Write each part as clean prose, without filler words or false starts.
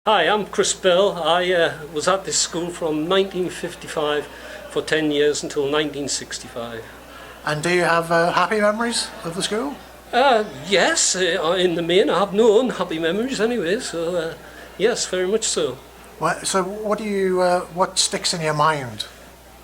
Hi, I'm Chris Bell. I was at this school from 1955 for 10 years until 1965. And do you have happy memories of the school? Yes, in the main I have no unhappy memories anyway, so yes, very much so. So what sticks in your mind?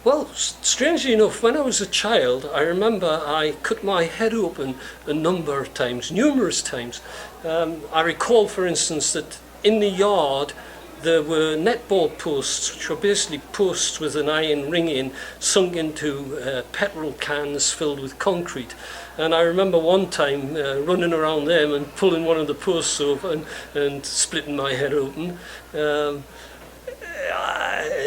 Well, strangely enough, when I was a child, I remember I cut my head open a number of times, numerous times. I recall, for instance, that in the yard there were netball posts, which were basically posts with an iron ring in, sunk into petrol cans filled with concrete. And I remember one time running around them and pulling one of the posts over and splitting my head open.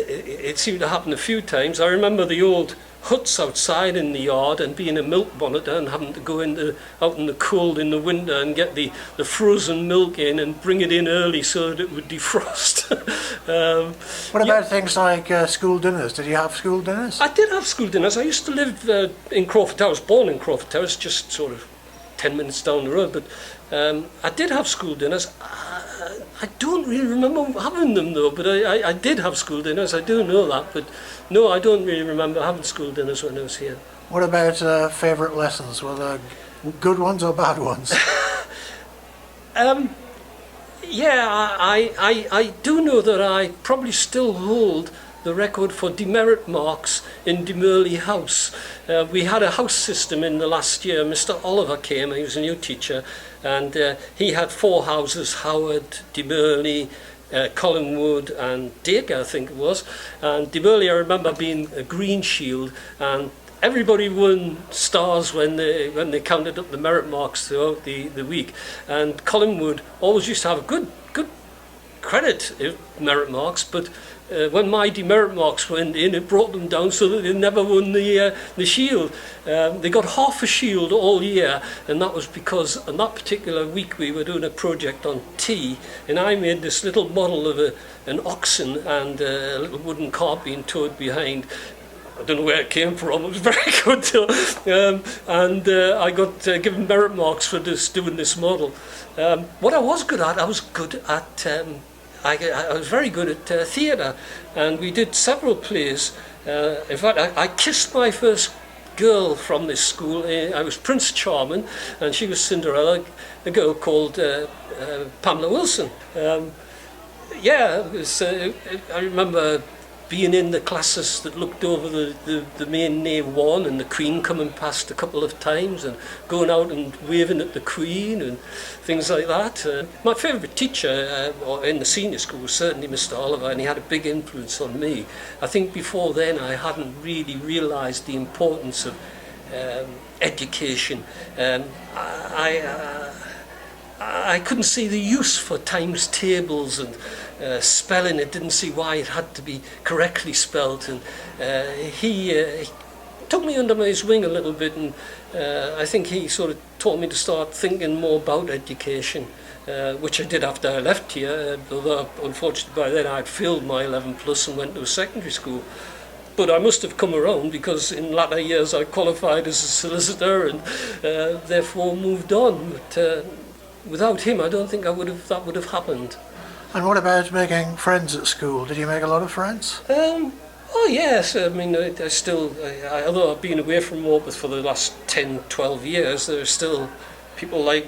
It seemed to happen a few times. I remember the old huts outside in the yard and being a milk monitor and having to go out in the cold in the winter and get the frozen milk in and bring it in early so that it would defrost. What about things like school dinners? Did you have school dinners? I did have school dinners. I used to live in Crawford Towers, born in Crawford Towers, just sort of 10 minutes down the road, but I did have school dinners. I don't really remember having them though, but I did have school dinners, I do know that, but no, I don't really remember having school dinners when I was here. What about favourite lessons? Were there good ones or bad ones? Yeah, I do know that I probably still hold the record for demerit marks in Demerley House. We had a house system in the last year. Mr. Oliver came, he was a new teacher, and he had 4 houses, Howard, Demerley, Collingwood and Dacre, I think it was. And Demerley, I remember being a green shield, and everybody won stars when they counted up the merit marks throughout the week. And Collingwood always used to have a good credit merit marks, but when my demerit marks went in, it brought them down so that they never won the shield. They got half a shield all year, and that was because on that particular week we were doing a project on tea, and I made this little model of an oxen and a little wooden cart being towed behind. I don't know where it came from, it was very good though. And I got given merit marks for doing this model. What I was good at, I was very good at theatre, and we did several plays. In fact, I kissed my first girl from this school. I was Prince Charming, and she was Cinderella, a girl called Pamela Wilson. Yeah, it was, I remember being in the classes that looked over the main nave one, and the Queen coming past a couple of times and going out and waving at the Queen and things like that. My favourite teacher in the senior school was certainly Mr. Oliver, and he had a big influence on me. I think before then I hadn't really realised the importance of education. I couldn't see the use for times tables and spelling. It didn't see why it had to be correctly spelt, and he took me under his wing a little bit, and I think he sort of taught me to start thinking more about education, which I did after I left here, although unfortunately by then I'd failed my 11 plus and went to a secondary school. But I must have come around, because in latter years I qualified as a solicitor and therefore moved on. But without him, I don't think that would have happened. And what about making friends at school? Did you make a lot of friends? Oh yes, I mean, I still, although I've been away from Morpeth for the last 10, 12 years, there are still people like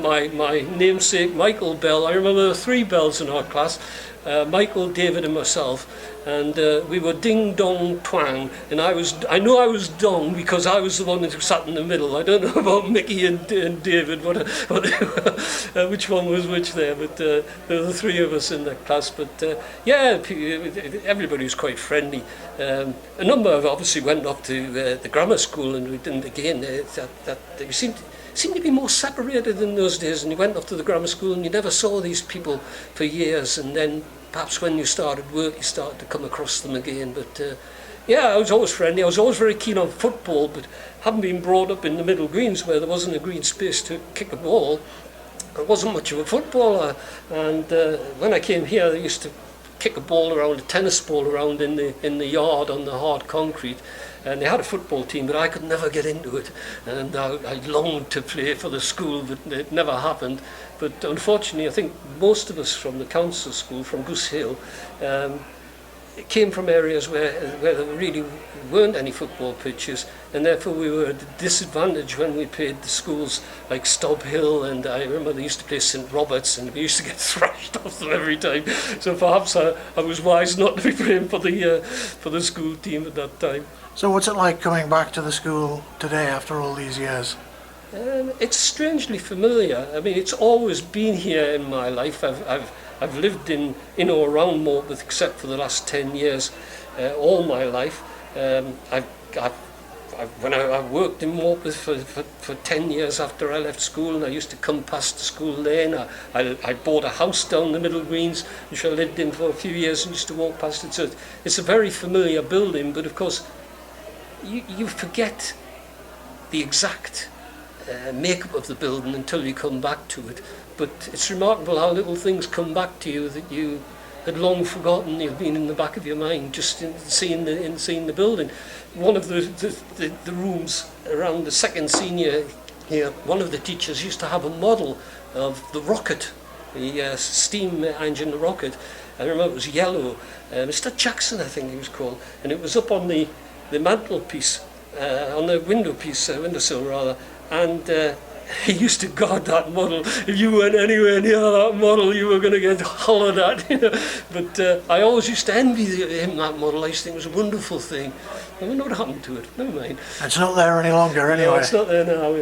my namesake Michael Bell. I remember there were 3 Bells in our class, Michael, David and myself, and we were ding dong twang, and I know I was dong because I was the one who sat in the middle. I don't know about Mickey and David, which one was which there, but there were the 3 of us in that class. But yeah, everybody was quite friendly. A number of obviously went up to the grammar school, and we didn't again. We seemed to be more separated in those days, and you went off to the grammar school and you never saw these people for years, and then perhaps when you started work you started to come across them again. But yeah, I was always friendly. I was always very keen on football, but having been brought up in the Middle Greens where there wasn't a green space to kick a ball, I wasn't much of a footballer. And when I came here, they used to kick a ball around, a tennis ball around in the yard on the hard concrete. And they had a football team, but I could never get into it. And I longed to play for the school, but it never happened. But unfortunately, I think most of us from the council school, from Goosehill, it came from areas where there really weren't any football pitches, and therefore we were at a disadvantage when we played the schools like Stob Hill, and I remember they used to play St Roberts, and we used to get thrashed off them every time. So perhaps I was wise not to be playing for the school team at that time. So what's it like coming back to the school today after all these years? It's strangely familiar. I mean, it's always been here in my life. I've lived in or around Morpeth, except for the last 10 years, all my life. When I worked in Morpeth for 10 years after I left school, and I used to come past the school lane. I bought a house down the Middle Greens, which I lived in for a few years and used to walk past it. So it's a very familiar building, but of course, you forget the exact makeup of the building until you come back to it. But it's remarkable how little things come back to you that you had long forgotten. You've been in the back of your mind just in seeing the building. One of the rooms around the second senior here, one of the teachers used to have a model of the rocket, the steam engine, the rocket. I remember it was yellow. Mr. Jackson, I think he was called, and it was up on the mantelpiece, on the windowsill rather, and he used to guard that model. If you went anywhere near that model, you were going to get hollered at. You know? But I always used to envy him, that model. I used to think it was a wonderful thing. I wonder what happened to it. Never mind. It's not there any longer anyway. No, it's not there now.